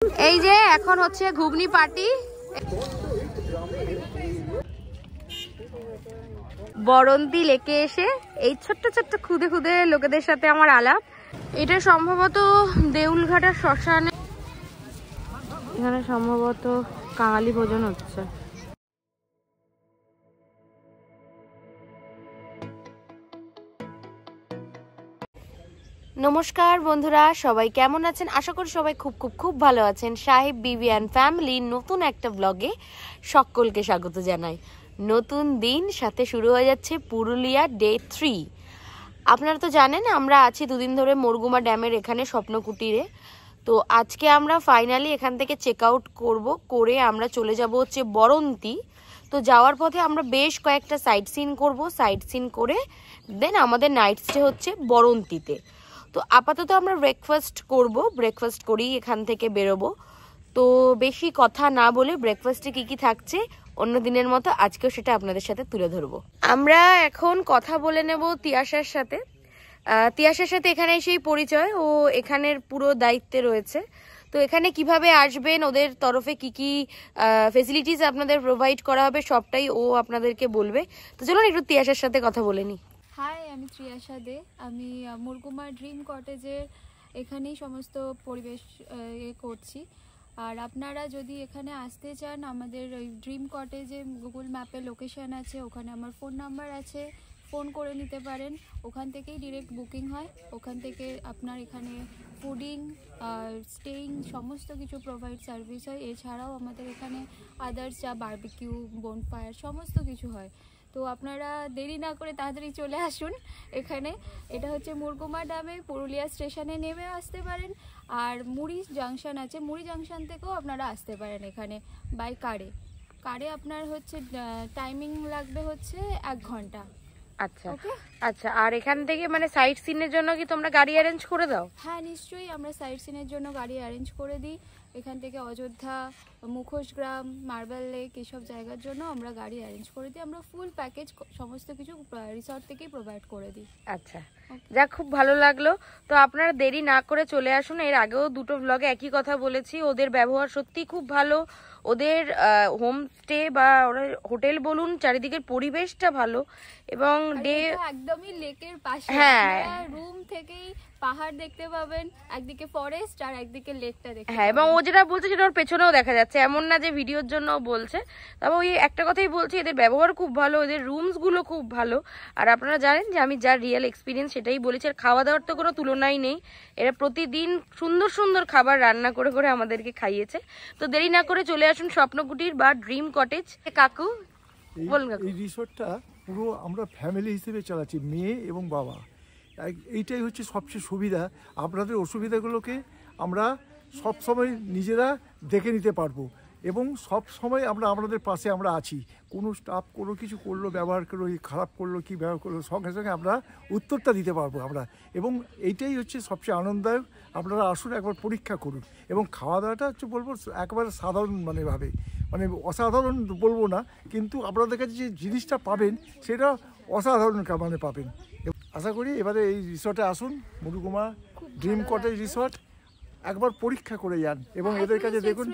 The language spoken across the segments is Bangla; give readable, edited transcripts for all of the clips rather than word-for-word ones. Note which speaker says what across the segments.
Speaker 1: এই যে এখন হচ্ছে ঘুগনি পার্টি। বরন্তি লেকে এসে এই ছোট্ট ছোট্ট খুদে খুদে লোকেদের সাথে আমার আলাপ। এটা সম্ভবত দেউলঘাটার শ্মশানে, এখানে সম্ভবত কাঙালি ভোজন হচ্ছে। নমস্কার বন্ধুরা, সবাই কেমন আছেন? আশা করি সবাই খুব খুব খুব ভালো আছেন। সাহেব বিবি অ্যান্ড ফ্যামিলি নতুন একটা ব্লগে সকলকে স্বাগত জানাই। নতুন দিন, সাথে শুরু হয়ে যাচ্ছে পুরুলিয়া ডে 3। আপনারা তো জানেন আমরা আছি দুদিন ধরে মুরগুমা ড্যামের এখানে স্বপ্নকুটিরে। তো আজকে আমরা ফাইনালি এখান থেকে চেক আউট করে আমরা চলে যাব হচ্ছে বরন্তি। তো যাওয়ার পথে আমরা বেশ কয়েকটা সাইট সিন করবো। সাইট সিন করে দেন আমাদের নাইট স্টে হচ্ছে বরন্তিতে। তো আপাতত আমরা ব্রেকফাস্ট করব, ব্রেকফাস্ট করেই এখান থেকে বেরোবো। তো বেশি কথা না বলে ব্রেকফাস্টে কি কি থাকছে অন্য দিনের মতো আজকেও সেটা আপনাদের সাথে তুলে ধরবো। আমরা এখন কথা বলে নেব তিয়াশার সাথে। তিয়াশার সাথে এখানে এসেই পরিচয়, ও এখানের পুরো দায়িত্বে রয়েছে। তো এখানে কিভাবে আসবেন, ওদের তরফে কি কি ফেসিলিটিস আপনাদের প্রোভাইড করা হবে সবটাই ও আপনাদেরকে বলবে। তো চলুন একটু তিয়াশার সাথে কথা বলে নিই।
Speaker 2: হাই, আমি ত্রিয়াশা দে। আমি মুরগুমা ড্রিম কটেজের এখানেই সমস্ত পরিবেশ করছি। আর আপনারা যদি এখানে আসতে চান, আমাদের ওই ড্রিম কটেজে গুগল ম্যাপে লোকেশান আছে, ওখানে আমার ফোন নাম্বার আছে, ফোন করে নিতে পারেন। ওখান থেকেই ডিরেক্ট বুকিং হয়। ওখান থেকে আপনার এখানে ফুডিং, স্টেইং সমস্ত কিছু প্রোভাইড সার্ভিস হয়। এছাড়াও আমাদের এখানে আদার্স যা বারবিকিউ, বোনফায়ার সমস্ত কিছু হয়। তো আপনারা দেরি না করে তাড়াতাড়ি চলে আসুন এখানে। এটা হচ্ছে মুরগুমা ড্যামে, পুরুলিয়া স্টেশনে নেমে আসতে পারেন। আর মুড়ি জাংশন আছে, মুড়ি জাংশন থেকেও আপনারা আসতে পারেন এখানে বাই কারে। আপনার হচ্ছে টাইমিং লাগবে হচ্ছে 1 ঘন্টা।
Speaker 1: আচ্ছা আচ্ছা। আর এখান থেকে মানে সাইট সিনের জন্য কি তোমরা গাড়ি অ্যারেঞ্জ করে দাও?
Speaker 2: হ্যাঁ নিশ্চয়ই, আমরা সাইট সিনের জন্য গাড়ি অ্যারেঞ্জ করে দিই। এখান থেকে অযোধ্যা, মুখোশগ্রাম, মার্বেল লেক এসব জায়গার জন্য আমরা গাড়ি অ্যারেঞ্জ করে দিই। আমরা ফুল প্যাকেজ সমস্ত কিছু রিসর্ট থেকেই প্রোভাইড করে দিই। আচ্ছা,
Speaker 1: যা খুব ভালো লাগলো। তো আপনারা দেরি না করে চলে আসুন। এর আগেও দুটো ব্লগে একই কথা বলেছি, ওদের ব্যবহার সত্যি খুব ভালো। ওদের হোমস্টে বা হোটেল বলুন, চারিদিকের পরিবেশটা ভালো এবং
Speaker 2: একদমই লেকের পাশে। রুম থেকেই পাহাড় দেখতে পাবেন, একদিকে ফরেস্ট আর একদিকে লেকটা দেখতে।
Speaker 1: হ্যাঁ, এবং ও যেটা বলছে সেটা ওর পেছনেও দেখা যাচ্ছে, এমন না যে ভিডিওর জন্য বলছে। তবে ওই একটা কথাই বলছি, এদের ব্যবহার খুব ভালো, এদের রুমস গুলো খুব ভালো। আর আপনারা জানেন যে আমি যার রিয়েল এক্সপিরিয়েন্স সেটাই বলেছি। আর খাওয়া দাওয়ার তো কোনো তুলনাই নেই। এরা প্রতিদিন সুন্দর সুন্দর খাবার রান্না করে করে আমাদেরকে খাইয়েছে। তো দেরি না করে চলে আসুন স্বপ্নকুটির বা ড্রিম কটেজ। কাকু বলুন।
Speaker 3: এই রিসোর্টটা পুরো আমরা ফ্যামিলি হিসেবে চালাচ্ছি, মেয়ে এবং বাবা। এইটাই হচ্ছে সবচেয়ে সুবিধা। আপনাদের অসুবিধাগুলোকে আমরা সব সময় নিজেরা দেখে নিতে পারবো এবং সব সময় আমরা আপনাদের পাশে আমরা আছি। কোনো স্টাফ কোনো কিছু করলো, ব্যবহার করলো, খারাপ করলো, কি ব্যবহার করলো, সঙ্গে সঙ্গে আমরা উত্তরটা দিতে পারবো আমরা। এবং এইটাই হচ্ছে সবচেয়ে আনন্দদায়ক। আপনারা আসুন, একবার পরীক্ষা করুন। এবং খাওয়া দাওয়াটা হচ্ছে বলবো একেবারে সাধারণ মানে অসাধারণ বলবো না, কিন্তু আপনাদের কাছে যে জিনিসটা পাবেন সেটা অসাধারণ পাবেন। আশা করি এবারে এই রিসর্টে আসুন, মুরগুমা ড্রিম কটেজ রিসর্ট, একবার পরীক্ষা করে যান এবং এদের কাছে দেখুন।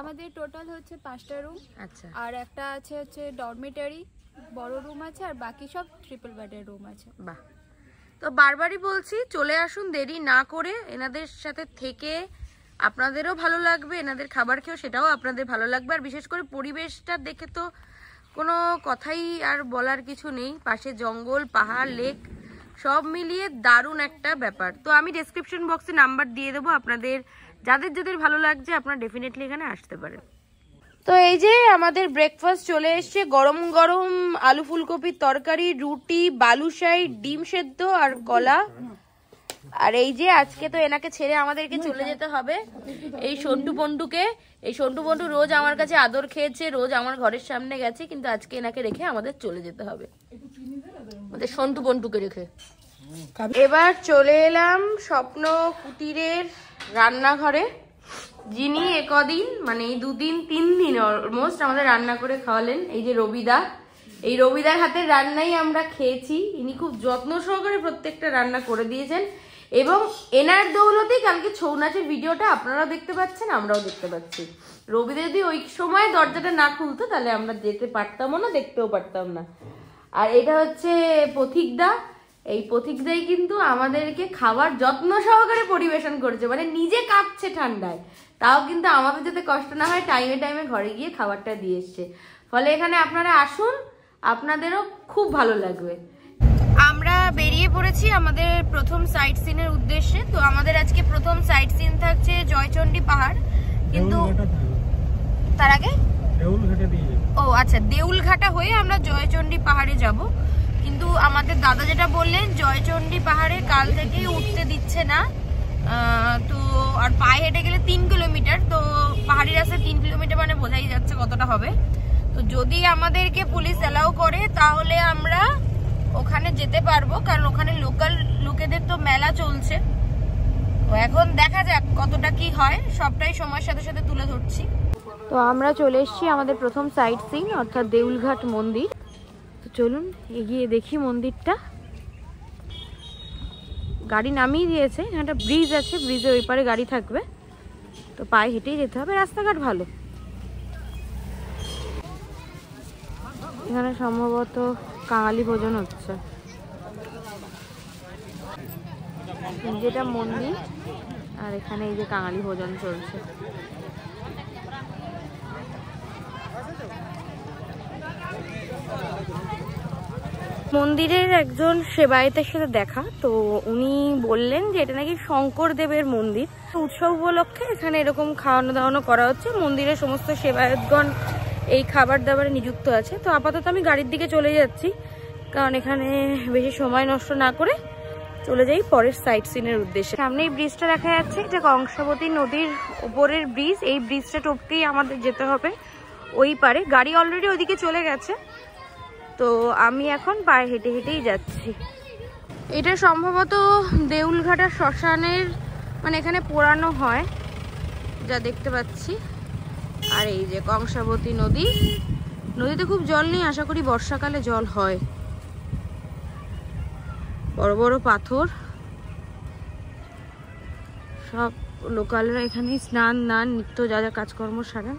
Speaker 2: আমাদের টোটাল হচ্ছে 5টা রুম। আচ্ছা। আর একটা আছে হচ্ছে ডরমিটারি, বড় রুম আছে, আর বাকি সব ট্রিপল বেডের রুম আছে।
Speaker 1: বাহ। তো বারবারই বলছি, চলে আসুন দেরি না করে। এনাদের সাথে থেকে আপনাদেরও ভালো লাগবে, এনাদের খাবার খেয়েও সেটাও আপনাদের ভালো লাগবে। আর বিশেষ করে পরিবেশটা দেখে তো কোনো কথাই আর বলার কিছু নেই। পাশে জঙ্গল, পাহাড়, লেক সব মিলিয়ে দারুণ একটা ব্যাপার। তো আমি ডেসক্রিপশন বক্সে নাম্বার দিয়ে দেবো, আপনাদের যাদের ভালো লাগছে আপনারা ডেফিনেটলি এখানে আসতে পারেন। তো এই যে আমাদের ব্রেকফাস্ট চলে এসছে, গরম গরম আলু ফুলকপির তরকারি, রুটি, বালুশাই, ডিম সেদ্ধ আর কলা। আর এই যে আজকে তো এনাকে ছেড়ে আমাদেরকে চলে যেতে হবে, এই সন্টু বন্টুকে। এই সন্টু বন্টু রোজ আমার কাছে আদর খেয়েছে, রোজ আমার ঘরের সামনে গেছে, কিন্তু আজকে এনাকে রেখে আমাদের চলে যেতে হবে, আমাদের সন্টু বন্টুকে রেখে। এবার চলে এলাম স্বপ্ন কুটিরের রান্নাঘরে, যিনি একদিন মানে এই 2 দিন 3 দিন অলমোস্ট আমাদের রান্না করে খাওয়ালেন। এই যে রবিদা, এই রবিদার হাতের রান্নাই আমরা খেয়েছি। ইনি খুব যত্ন সহকারে প্রত্যেকটা রান্না করে দিয়েছেন। এবং এনার দৌলতেই কালকে ছৌ নাচের ভিডিওটা আপনারাও দেখতে পাচ্ছেন, আমরাও দেখতে পাচ্ছি। রবি যদি ওই সময় দরজাটা না খুলতো তাহলে আমরা যেতে পারতামও না, দেখতেও পারতাম না। আর এটা হচ্ছে পথিকদা। এই পথিকদাই কিন্তু আমাদেরকে খাবার যত্ন সহকারে পরিবেশন করছে, মানে নিজে কাঁপছে ঠান্ডায়, তাও কিন্তু আমাদের যাতে কষ্ট না হয় টাইমে টাইমে ঘরে গিয়ে খাবারটা দিয়ে এসছে। ফলে এখানে আপনারা আসুন, আপনাদেরও খুব ভালো লাগবে। আমরা বেরিয়ে পড়েছি আমাদের প্রথম সাইট সিনের উদ্দেশ্যে। তো আমাদের আজকে প্রথম সাইট সিন থাকছে জয়চণ্ডী পাহাড়, কিন্তু তার আগে ও আচ্ছা দেউলঘাটা হয়ে আমরা জয়চণ্ডী পাহাড়ে যাব। কিন্তু আমাদের দাদা যেটা বললেন জয়চণ্ডী পাহাড়ে কাল থেকেই উঠতে দিচ্ছে না, তো আর পায়ে হেঁটে গেলে 3 কিলোমিটার, তো পাহাড়ি রাস্তায় 3 কিলোমিটার মানে বোঝাই যাচ্ছে কতটা হবে। তো যদি আমাদেরকে পুলিশ অ্যালাউ করে তাহলে আমরা ওখানে যেতে পারবো, কারণ ওখানে লোকাল লোকেদের তো মেলা চলছে। তো এখন দেখা যাক কতটা কি হয়, সবটাই সময়ের সাথে সাথে তুলে ধরছি। তো আমরা চলে এসেছি আমাদের প্রথম সাইট সিন অর্থাৎ দেউলঘাট মন্দির। তো চলুন এগিয়ে দেখি মন্দিরটা। গাড়ি নামিয়ে দিয়েছে, একটা ব্রিজ আছে, ব্রিজের ওই পারে গাড়ি থাকবে, তো পায়ে হেঁটেই যেতে হবে, রাস্তাঘাট ভালো। এখানে সম্ভবত কাঙালি ভোজন হচ্ছে, যেটা মন্দির, আর এখানে এই যে কাঙালি ভোজন চলছে। মন্দিরের একজন সেবায়েতের সাথে দেখা, তো উনি বললেন যে এটা নাকি শঙ্করদেবের মন্দির, উৎসব উপলক্ষে এখানে এরকম খাওয়ানো দাওয়ানো করা হচ্ছে। মন্দিরের সমস্ত সেবায়েতগণ এই খাবার দাবারে নিযুক্ত আছে। তো আপাতত আমি গাড়ির দিকে চলে যাচ্ছি, কারণ এখানে বেশি সময় নষ্ট না করে চলে যাই পরের সাইট সিনের উদ্দেশ্যে। সামনে এই ব্রিজটা দেখা যাচ্ছে, এটা কংসাবতী নদীর উপরের ব্রিজ। এই ব্রিজটা টপকেই আমাদের যেতে হবে ওই পারে। গাড়ি অলরেডি ওইদিকে চলে গেছে, তো আমি এখন পায়ে হেঁটে হেঁটেই যাচ্ছি। এটা সম্ভবত দেউলঘাটা শ্মশানের, মানে এখানে পোড়ানো হয় যা দেখতে পাচ্ছি। আর এই যে কংসাবতী নদী, নদীতে খুব জল নেই, আশা করি বর্ষাকালে জল হয়। বড় বড় পাথর, সব লোকালরা এখানে স্নান দান নিত্য যা যা কাজকর্ম সারেন।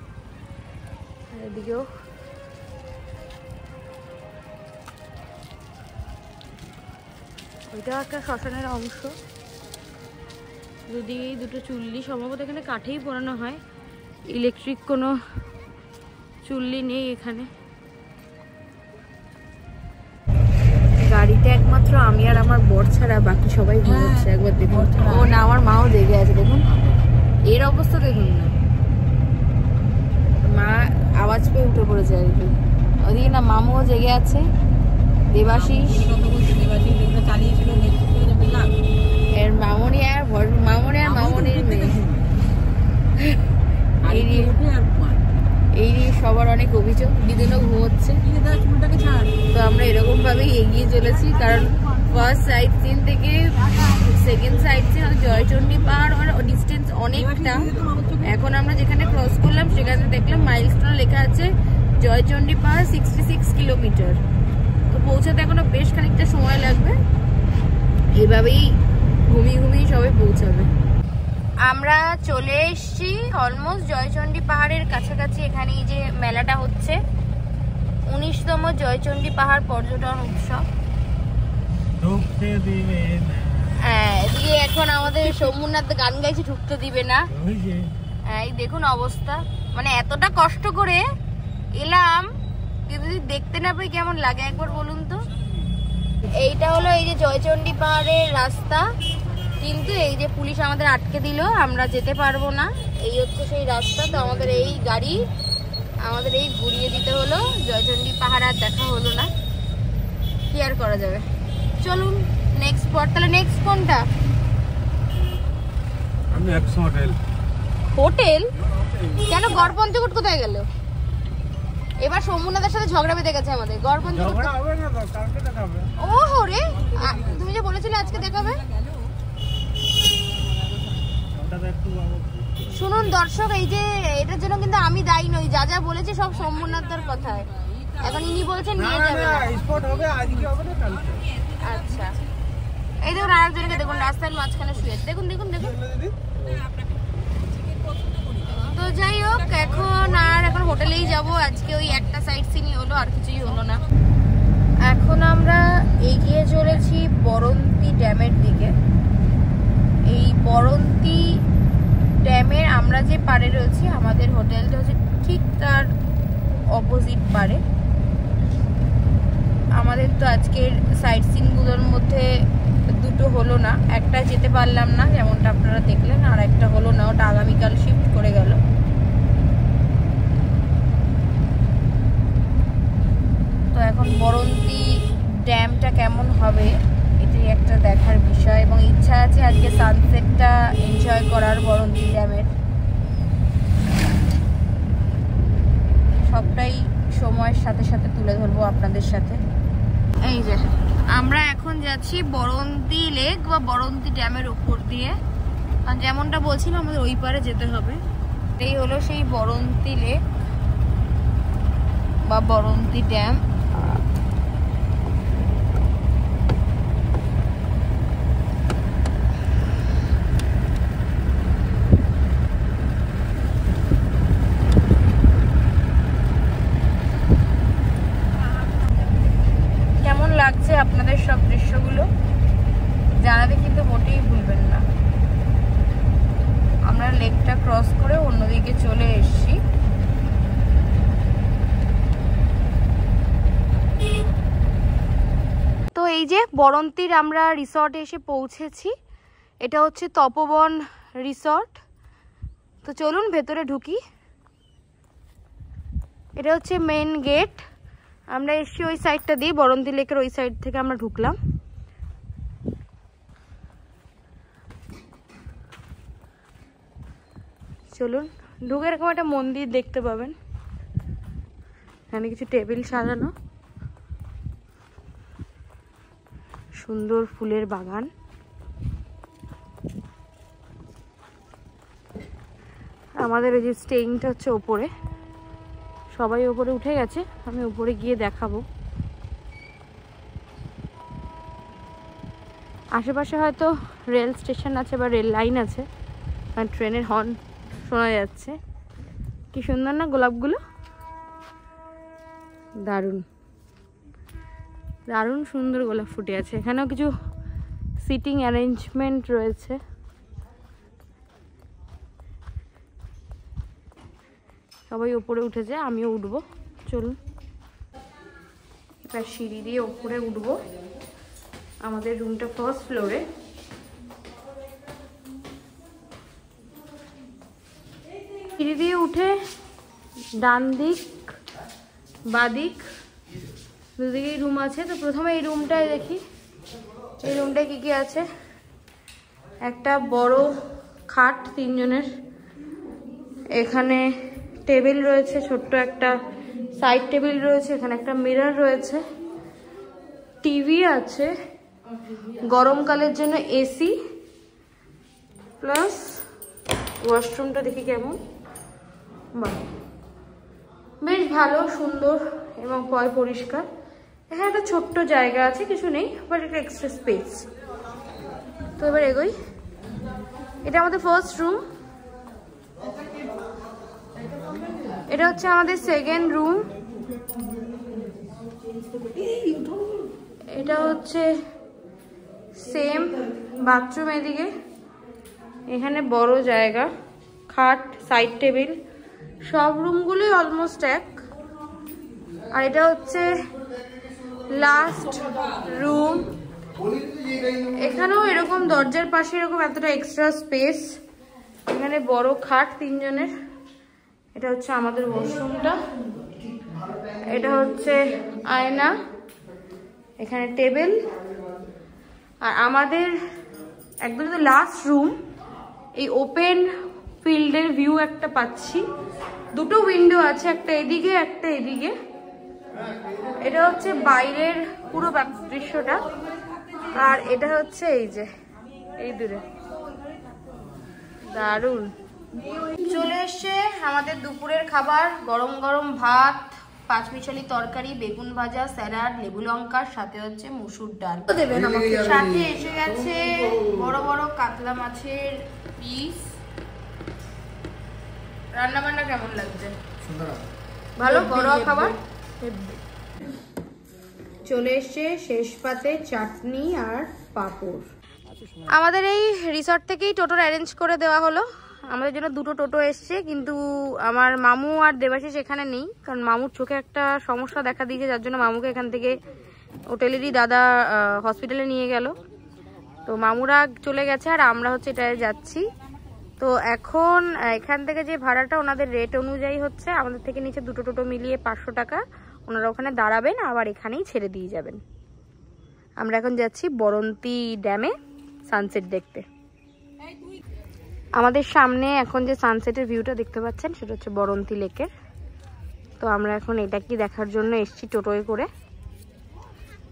Speaker 1: এদিকেও ওইটা একটা শ্মশানের অংশ। যদি দুটো চুল্লি, সম্ভবত এখানে কাঠেই পোড়ানো হয়, ইলেকট্রিক কোনো চুল্লি নেই এখানে। গাড়িতে একমাত্র আমি আর আমার বর ছাড়া বাকি সবাই ঘুমোচ্ছে। একবার দেখুন, ও না আমার মাও জেগে আছে, দেখুন এর অবস্থা দেখুন না, মা আওয়াজ পেয়ে উঠে পড়েছে আর কি। ওদিকে না মামুও জেগে আছে, দেবাশিস এর মামনি আর মামনির মেয়ে, এই নিয়ে সবার অনেক অভিযোগ, দিদিনও ঘুমোচ্ছে। তো আমরা এরকম ভাবেই এগিয়ে চলেছি, কারণ ফার্স্ট সাইট সিন থেকে সেকেন্ড সাইট সিন জয়চণ্ডী পাহাড় ডিস্টেন্স অনেকটা। এখন আমরা যেখানে ক্রস করলাম সেখানে দেখলাম মাইলস্টোন লেখা আছে জয়চণ্ডী পাহাড় 66 কিলোমিটার। তো পৌঁছাতে এখনো বেশ খানিকটা সময় লাগবে, এভাবেই ঘুমিয়ে ঘুমিয়ে সবাই পৌঁছাবে। আমরা চলে এসেছি অলমোস্ট জয়চণ্ডী পাহাড়ের কাছাকাছি। এখানে এই যে মেলাটা হচ্ছে, 19তম জয়চণ্ডী পাহাড় পর্যটন উৎসব। হ্যাঁ, এদিকে এখন আমাদের সোমনাথ গান গাইছে, ঢুকতে দিবে না। এই দেখুন অবস্থা, মানে এতটা কষ্ট করে এলাম, কিন্তু যদি দেখতে না পাই কেমন লাগে একবার বলুন তো। এইটা হলো এই যে জয়চণ্ডী পাহাড়ের রাস্তা, কিন্তু এই যে পুলিশ আমাদের আটকে দিল, আমরা যেতে পারবো না। এই হচ্ছে সেই রাস্তা। তো আমাদের এই গাড়ি আমাদের এই ঘুরিয়ে দিতে হলো, জয়চণ্ডী পাহাড় আর দেখা হলো না, কি আর করা যাবে। চলুন নেক্সট স্পট। তাহলে নেক্সট কোনটা? হোটেল কেন? গড়পঞ্চকোট কোথায় গেল? এবার সোমনাথের সাথে ঝগড়া বেঁধে গেছে আমাদের। গড়পঞ্চকোট ও রে, তুমি যে বলেছিলে আজকে দেখাবে। শুনুন দর্শক, এই যে এটার জন্য কিন্তু আমি দায়ী নই, যা যা বলেছি সব সোমনাথের কথায়। এখন ইনি বলছেন নিয়ে যাবে না। স্পট হবে আজকে, হবে না কালকে। আচ্ছা এই দেখুন আরেকজনকে দেখুন রাস্তার মাঝখানে শুয়ে আছে, দেখুন দেখুন দেখুন। তো যাই হোক, এখন হোটেলেই যাব আজকে। ওই একটা সাইট সিনই হলো, আর কিছুই হলো না। এখন আমরা এগিয়ে চলেছি বরন্তি ড্যামের দিকে। এই বরন্তি ড্যামের আমরা যে পাড়ে রয়েছি, আমাদের হোটেলটা হচ্ছে ঠিক তার অপোজিট পাড়ে। আমাদের তো আজকের সাইট সিনগুলোর মধ্যে দুটো হলো না, একটা যেতে পারলাম না যেমনটা আপনারা দেখলেন, আর একটা হলো না, ওটা আগামীকাল শিফট করে গেল। তো এখন বরন্তি ড্যামটা কেমন হবে এটাই একটা দেখার বিষয়, এবং ইচ্ছা আছে আজকে সানসেটটা এনজয় করার বরন্তি ড্যামের। সবটাই সময়ের সাথে সাথে তুলে ধরবো আপনাদের সাথে। এই যে আমরা এখন যাচ্ছি বরন্তি লেক বা বরন্তি ড্যামের উপর দিয়ে, আর যেমনটা বলছিলাম আমাদের ওই পারে যেতে হবে। এই হলো সেই বরন্তি লেক বা বরন্তি ড্যাম। কেমন লাগছে আপনাদের সব দৃশ্যগুলো জানাতে কিন্তু মোটেই ভুলবেন না। আমরা লেকটা ক্রস করে অন্যদিকে চলে এসেছি। তো এই যে বরন্তির আমরা রিসর্টে এসে পৌঁছেছি। এটা হচ্ছে তপবন রিসর্ট। তো চলুন ভেতরে ঢুকি। এটা হচ্ছে মেন গেট। আমরা এসছি ওই সাইডটা দিয়ে, বরন্তি লেকের ওই সাইড থেকে আমরা ঢুকলাম। চলুন ঢুকে এরকম একটা মন্দির দেখতে পাবেন, এখানে কিছু টেবিল সাজানো, সুন্দর ফুলের বাগান। আমাদের ওই যে স্টেইংটা হচ্ছে ওপরে, সবাই ওপরে উঠে গেছে, আমি উপরে গিয়ে দেখাবো। আশেপাশে হয়তো রেল স্টেশন আছে বা রেল লাইন আছে, আর ট্রেনের হর্ন শোনা যাচ্ছে। কি সুন্দর না গোলাপগুলো, দারুণ দারুণ সুন্দর গোলাপ ফুটে আছে। এখানেও কিছু সিটিং অ্যারেঞ্জমেন্ট রয়েছে। সবাই উপরে উঠেছে, আমিও উঠবো। চলুন এবার সিঁড়ি দিয়ে উপরে উঠবো। আমাদের রুমটা ফার্স্ট ফ্লোরে। সিঁড়ি দিয়ে উঠে ডান দিক বাঁ দিক দুদিকেই রুম আছে। তো প্রথমে এই রুমটায় দেখি, এই রুমটায় কি কি আছে। একটা বড় খাট 3 জনের, এখানে টেবিল রয়েছে, ছোট্ট একটা সাইড টেবিল রয়েছে, এখানে একটা মিরর রয়েছে, টিভি আছে, গরমকালের জন্য এসি, প্লাস ওয়াশরুমটা দেখি কেমন। বাহ, বেশ ভালো, সুন্দর এবং পরিষ্কার। এখানে একটা ছোট্ট জায়গা আছে, কিছু নেই, বাট একটা এক্সট্রা স্পেস। তো এবার এগোই। এটা আমাদের ফার্স্ট রুম, এটা হচ্ছে আমাদের সেকেন্ড রুম, এটা হচ্ছে সেম বাথরুম। এদিকে এখানে বড় জায়গা, খাট, সাইড টেবিল, সব রুমগুলোই অলমোস্ট এক। আর এটা হচ্ছে লাস্ট রুম। এখানেও এরকম দরজার পাশে এরকম এতটা এক্সট্রা স্পেস, এখানে বড় খাট 3 জনের। এটা হচ্ছে আমাদের ওয়াশরুমটা, এটা হচ্ছে আয়না, এখানে টেবিল। আর আমাদের একদম লাস্ট রুম, এই ওপেন ফিল্ডের ভিউ একটা পাচ্ছি। দুটো উইন্ডো আছে, একটা এদিকে একটা এদিকে। এটা হচ্ছে বাইরের পুরো দৃশ্যটা, আর এটা হচ্ছে এই যে এই দূরে। দারুণ। চলে এসছে আমাদের দুপুরের খাবার, গরম গরম ভাত, পাঁচমিশালি তরকারি, বেগুন ভাজা, স্যালাড, লেবু লঙ্কার সাথে হচ্ছে মসুর ডাল দেবেন আমাকে। সাথে এসে গেছে বড় বড় কাতলা মাছের পিস। রান্না বান্না কেমন লাগছে? ভালো, ঘরোয়া খাবার। চলে এসছে শেষ পাতে চাটনি আর পাঁপড়। আমাদের এই রিসর্ট থেকেই টোটোর অ্যারেঞ্জ করে দেওয়া হলো। আমাদের জন্য দুটো টোটো এসছে, কিন্তু আমার মামু আর দেবাশিস এখানে নেই, কারণ মামুর চোখে একটা সমস্যা দেখা দিয়েছে, যার জন্য মামুকে এখান থেকে হোটেলেরই দাদা হসপিটালে নিয়ে গেল। তো মামুরা চলে গেছে আর আমরা হচ্ছে এটায় যাচ্ছি। তো এখন এখান থেকে যে ভাড়াটা ওনাদের রেট অনুযায়ী হচ্ছে, আমাদের থেকে নিচে দুটো টোটো মিলিয়ে 500 টাকা। ওনারা ওখানে দাঁড়াবেন, আবার এখানেই ছেড়ে দিয়ে যাবেন। আমরা এখন যাচ্ছি বরন্তী ড্যামে সানসেট দেখতে। আমাদের সামনে এখন যে সানসেটের ভিউটা দেখতে পাচ্ছেন, সেটা হচ্ছে বরন্তী লেকের। তো আমরা এখন এটা কি দেখার জন্য এসেছি টোটোয় করে।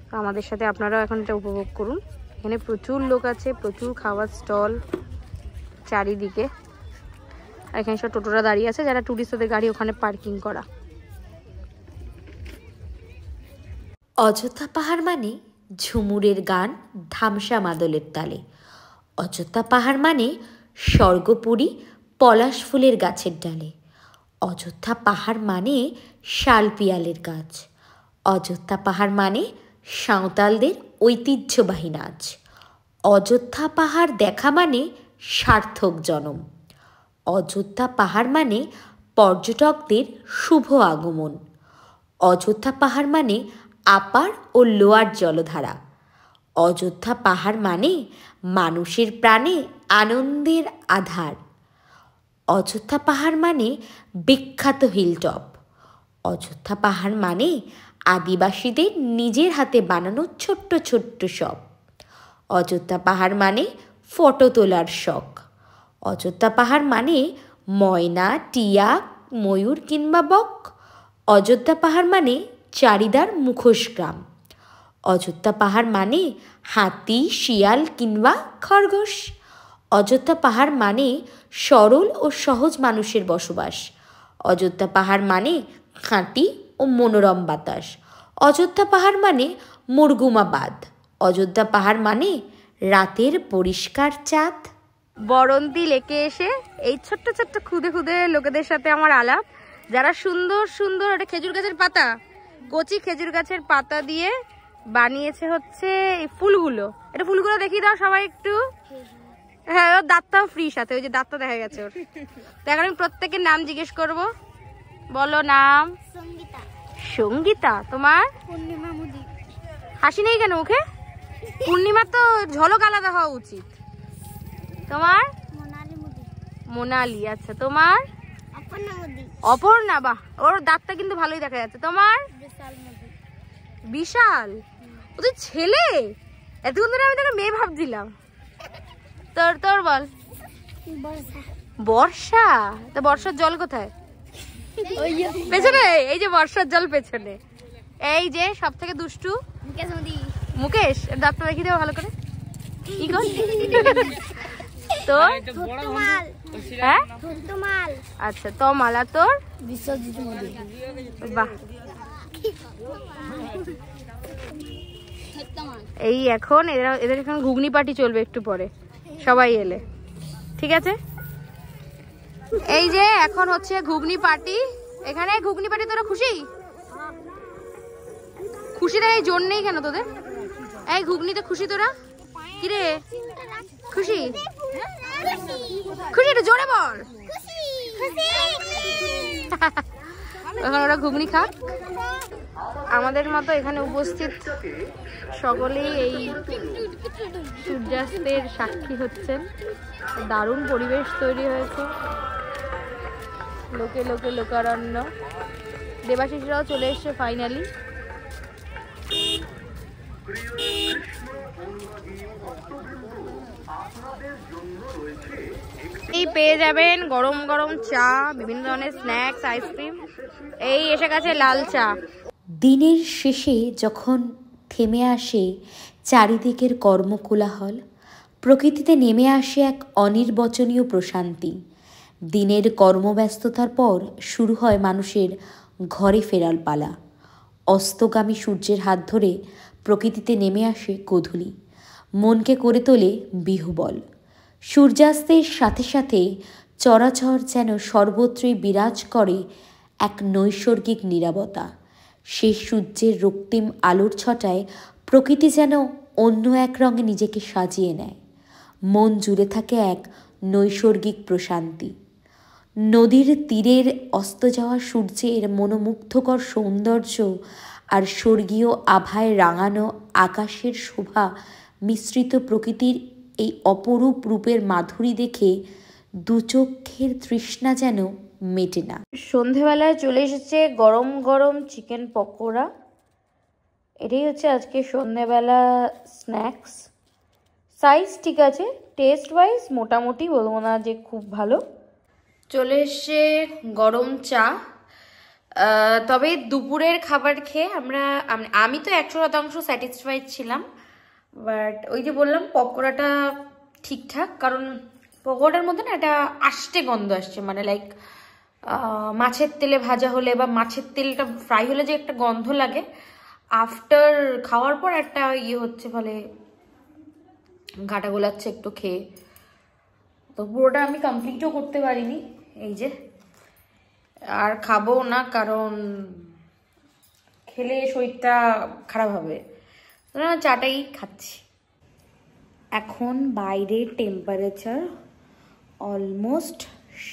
Speaker 1: তো আমাদের সাথে আপনারাও এখন এটা উপভোগ করুন। এখানে প্রচুর লোক আছে, প্রচুর খাওয়ার স্টল চারিদিকে। আর এখানে সব টোটোরা দাঁড়িয়ে আছে, যারা টুরিস্টদের গাড়ি ওখানে পার্কিং করা।
Speaker 4: অযোধ্যা পাহাড় মানে ঝুমুরের গান ধামসা মাদলের তালে। অযোধ্যা পাহাড় মানে স্বর্গপুরী পলাশ ফুলের গাছের ডালে। অযোধ্যা পাহাড় মানে শালপিয়ালের গাছ। অযোধ্যা পাহাড় মানে সাঁওতালদের ঐতিহ্যবাহী নাচ। অযোধ্যা পাহাড় দেখা মানে সার্থক জনম। অযোধ্যা পাহাড় মানে পর্যটকদের শুভ আগমন। অযোধ্যা পাহাড় মানে আপার ও লোয়ার জলধারা। অযোধ্যা পাহাড় মানে মানুষের প্রাণে আনন্দের আধার। অযোধ্যা পাহাড় মানে বিখ্যাত হিলটপ। অযোধ্যা পাহাড় মানে আদিবাসীদের নিজের হাতে বানানো ছোট্ট ছোট্ট শপ। অযোধ্যা পাহাড় মানে ফটো তোলার শখ। অযোধ্যা পাহাড় মানে ময়না, টিয়া, ময়ূর কিংবা বক। অযোধ্যা পাহাড় মানে চারিদার মুখোশ গ্রাম। অযোধ্যা পাহাড় মানে হাতি, শিয়াল কিংবা খরগোশ। অযোধ্যা পাহাড় মানে সরল ও সহজ মানুষের বসবাস। অযোধ্যা পাহাড় মানে খাঁটি ও মনোরম বাতাস। অযোধ্যা পাহাড় মানে মুরগুমা বাঁধ। অযোধ্যা পাহাড় মানে রাতের পরিষ্কার চাঁদ।
Speaker 1: বরন্তী লেকে এসে এই ছোট্ট ছোট্ট খুদে খুদে লোকেদের সাথে আমার আলাপ, যারা সুন্দর সুন্দর, এটা খেজুর গাছের পাতা, কচি খেজুর গাছের পাতা দিয়ে বানিয়েছে হচ্ছে এই ফুলগুলো। এটা ফুলগুলো দেখিয়ে দাও সবাই একটু। হ্যাঁ, ওর দাঁতটাও ফ্রি সাথে, ওই যে দাঁতটা দেখা গেছে ওর। তো এখন আমি প্রত্যেকের নাম জিজ্ঞেস করব। বলো নাম।
Speaker 5: সঙ্গীতা।
Speaker 1: সঙ্গীতা। তোমার?
Speaker 5: পূর্ণিমা মুদি।
Speaker 1: হাসি নেই কেন মুখে? পূর্ণিমার তো ঝলক আলাদা হওয়া উচিত। তোমার?
Speaker 5: মোনালি মুদি।
Speaker 1: মোনালি। আচ্ছা, তোমার?
Speaker 5: অপর্ণা মুদি।
Speaker 1: অপর্ণা। বাহ, ওর দাঁতটা কিন্তু ভালোই দেখা যাচ্ছে। তোমার?
Speaker 5: বিশাল মুদি।
Speaker 1: বিশাল। ও তো ছেলে, এতক্ষণ ধরে আমি তোকে মেয়ে ভাবছিলাম। তোর তোর বল।
Speaker 5: বর্ষা।
Speaker 1: বর্ষা। তা বর্ষার জল কোথায়? পেছনে। এই যে বর্ষার জল পেছনে। এই যে সব থেকে দুষ্টু
Speaker 5: মুকেশ মুদি।
Speaker 1: মুকেশ। দাঁতটা দেখিয়ে দেবো ভালো করে। কি কর তোর?
Speaker 5: ধুতুমাল।
Speaker 1: হ্যাঁ,
Speaker 5: ধুতুমাল।
Speaker 1: আচ্ছা, তমাল। আর তোর?
Speaker 5: বিশ্বজিৎ মুদি।
Speaker 1: বাহ। এই এখন এদের এখন ঘুগনি পার্টি চলবে একটু পরে, সবাই এলে। ঠিক আছে, এই যে এখন হচ্ছে ঘুগনি পার্টি। এখানে ঘুগনি পার্টি। তোরা খুশি? খুশি দেয় এই জোর নেই কেন তোদের? এই ঘুগনিতে খুশি তোরা? কিরে খুশি? খুশি, একটু জোরে বল। এখন ওরা ঘুগনি খাক। আমাদের মতো এখানে উপস্থিত সকলেই এই সূর্যাস্তের সাক্ষী হচ্ছেন। দারুণ পরিবেশ তৈরি হয়েছে, লোকে লোকে লোকারণ্য। দেবাশিসরাও চলে এসছে ফাইনালি। এই পেয়ে যাবেন গরম গরম চা, বিভিন্ন ধরনের স্ন্যাক্স, আইসক্রিম। এই এসে গেছে লাল চা।
Speaker 4: দিনের শেষে যখন থেমে আসে চারিদিকের কর্মকোলাহল, প্রকৃতিতে নেমে আসে এক অনির্বচনীয় প্রশান্তি। দিনের কর্মব্যস্ততার পর শুরু হয় মানুষের ঘরে ফেরার পালা। অস্তগামী সূর্যের হাত ধরে প্রকৃতিতে নেমে আসে গোধূলি, মনকে করে তোলে বিহ্বল। সূর্যাস্তের সাথে সাথে চরাচর যেন সর্বত্রই বিরাজ করে এক নৈসর্গিক নীরবতা। শেষ সূর্যের রক্তিম আলোর ছটায় প্রকৃতি যেন অন্য এক রঙে নিজেকে সাজিয়ে নেয়। মন জুড়ে থাকে এক নৈসর্গিক প্রশান্তি। নদীর তীরের অস্ত যাওয়া সূর্যের মনোমুগ্ধকর সৌন্দর্য আর স্বর্গীয় আভায় রাঙানো আকাশের শোভা মিশ্রিত প্রকৃতির এই অপরূপ রূপের মাধুরী দেখে দুচক্ষের তৃষ্ণা যেন মেটে না।
Speaker 1: সন্ধেবেলায় চলে এসেছে গরম গরম চিকেন পকোড়া। এটাই হচ্ছে আজকে সন্ধেবেলা স্ন্যাক্স। সাইজ ঠিক আছে, টেস্ট ওয়াইজ মোটামুটি বলবো না যে খুব ভালো। চলে এসছে গরম চা। তবে দুপুরের খাবার খেয়ে আমি তো 100% স্যাটিসফাইড ছিলাম, বাট ওই যে বললাম পকোড়াটা ঠিকঠাক, কারণ পকোড়ার মধ্যে না একটা আষ্টে গন্ধ আসছে, মানে লাইক মাছের তেলে ভাজা হলে বা মাছের তেলটা ফ্রাই হলে যে একটা গন্ধ লাগে, আফটার খাওয়ার পর একটা হচ্ছে, ফলে ঘাটা গোলাচ্ছে একটু খেয়ে। তো পুরোটা আমি কমপ্লিটও করতে পারিনি, এই যে আর খাবো না, কারণ খেলে শরীরটা খারাপ হবে। চাটাই খাচ্ছি। এখন বাইরের টেম্পারেচার অলমোস্ট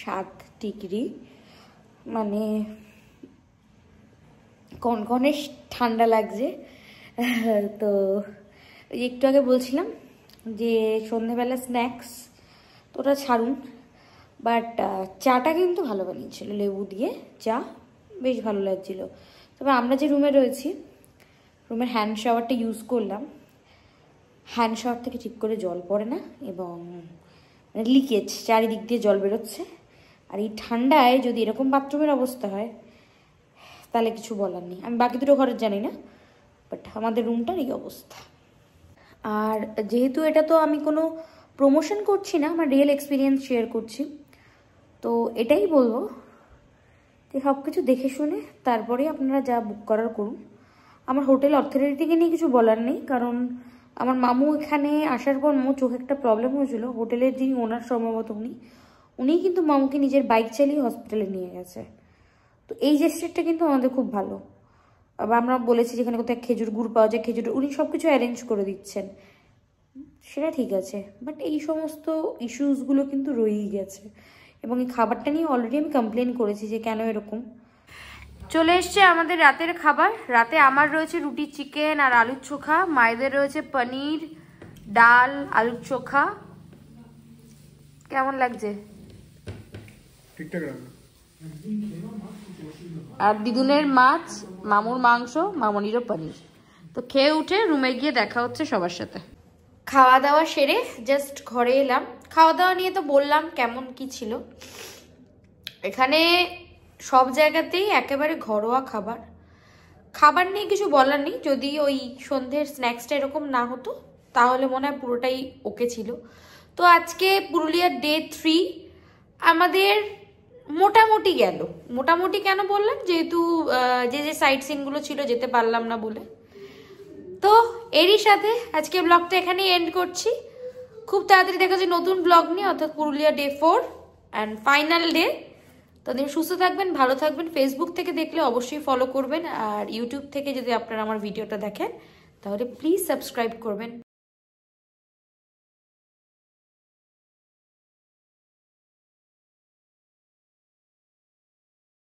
Speaker 1: 7 ডিগ্রি, মানে কনকনে ঠান্ডা লাগছে। তো একটু আগে বলছিলাম যে সন্ধ্যেবেলা স্ন্যাক্স তো ওটা ছাড়ুন, বাট চাটা কিন্তু ভালো বানিয়েছিল, লেবু দিয়ে চা, বেশ ভালো লাগছিল। তবে আমরা যে রুমে রয়েছি, রুমের হ্যান্ড শাওয়ারটা ইউজ করলাম। হ্যান্ড শাওয়ার থেকে ঠিক করে জল পড়ে না এবং লিকেজ, চারিদিক দিয়ে জল বেরোচ্ছে। আর এই ঠান্ডায় যদি এরকম বাথরুমের অবস্থা হয় তাহলে কিছু বলার নেই। আমি বাকি দুটো ঘরের জানি না, বাট আমাদের রুমটার এই অবস্থা। আর যেহেতু এটা তো আমি কোনো প্রমোশন করছি না, আমার রিয়েল এক্সপিরিয়েন্স শেয়ার করছি, তো এটাই বলবো যে সব কিছু দেখে শুনে তারপরে আপনারা যা বুক করার করুন। আমার হোটেল অথরিটিকে নিয়ে কিছু বলার নেই, কারণ আমার মামু এখানে আসার পর মামু চোখে একটা প্রবলেম হয়েছিল। হোটেলের যিনি ওনার সম্ভবত উনিই কিন্তু মামুকে নিজের বাইক চালিয়ে হসপিটালে নিয়ে গেছে। তো এই জেস্টারটা কিন্তু আমাদের খুব ভালো। আবার আমরা বলেছি যেখানে কোথায় খেজুর গুড় পাওয়া যায়, খেজুর, উনি সব কিছু অ্যারেঞ্জ করে দিচ্ছেন, সেটা ঠিক আছে। বাট এই সমস্ত ইস্যুসগুলো কিন্তু রয়েই গেছে, এবং এই খাবারটা নিয়ে অলরেডি আমি কমপ্লেন করেছি যে কেন এরকম। চলে এসছে আমাদের রাতের খাবার। রাতে আমার রয়েছে রুটি, চিকেন আর আলুর চোখা, মায়েদের রয়েছে পনির, ডাল, আলুর চোখা। কেমন লাগছে?
Speaker 3: ঠিকঠাক রান্না।
Speaker 1: আর দিদুনের মাছ, মামুর মাংস, মামনিরও পনির। তো খেয়ে উঠে রুমে গিয়ে দেখা হচ্ছে সবার সাথে। খাওয়া দাওয়া সেরে জাস্ট ঘরে এলাম। খাওয়া দাওয়া নিয়ে তো বললাম কেমন কি ছিল। এখানে সব জায়গাতেই একেবারে ঘরোয়া খাবার। খাবার নিয়ে কিছু বলার নেই, যদি ওই সন্ধ্যের স্ন্যাক্সটা এরকম না হতো তাহলে মনে হয় পুরোটাই ওকে ছিল। তো আজকে পুরুলিয়ার ডে 3 আমাদের মোটামুটি গেল। মোটামুটি কেন বললাম, যেহেতু যে সাইট সিনগুলো ছিল যেতে পারলাম না বলে। তো এরই সাথে আজকে ব্লগটা এখানেই এন্ড করছি। খুব তাড়াতাড়ি দেখা যায় নতুন ব্লগ নিয়ে, অর্থাৎ Purulia day 4 and final day. ততদিন সুস্থ থাকবেন, ভালো থাকবেন। ফেসবুক থেকে দেখলে অবশ্যই ফলো করবেন, আর ইউটিউব থেকে যদি আপনারা আমার ভিডিওটা দেখেন তাহলে প্লিজ সাবস্ক্রাইব করবেন।